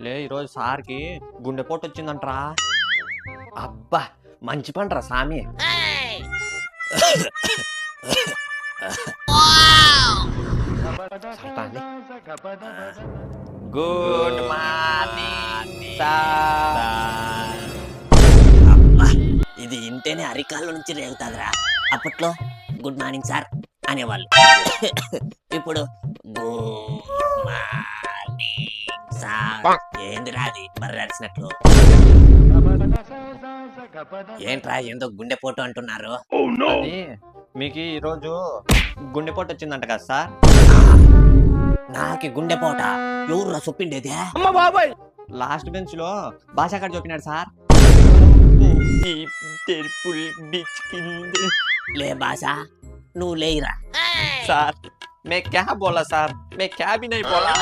లే ఈరోజు సార్కి గుండెపోటు వచ్చిందంట్రా. అబ్బా మంచి పంటరా సామి. Good morning sir. ఇది ఇంటేనే అరికాళ్ళ నుంచి రేగుతాదిరా. అప్పట్లో గుడ్ మార్నింగ్ సార్ అనేవాళ్ళు. ఇప్పుడు గుడ్ మార్నింగ్ సార్. ఏందిరా అది బర్రెడిసినట్లు? ఏంట్రా ఏందో గుండెపోటు అంటున్నారు? అది మీకు ఈరోజు గుండెపోటు వచ్చిందంట కదా సార్. నాకి గుండెపోట ఎవరు చొప్పిండేది? లాస్ట్ బెంచ్ లో భాషాకాడు చెప్పినాడు సార్. లే భాష, నువ్వు లేయిరా. సార్ मैं क्या बोला सर, मैं क्या भी नहीं बोला.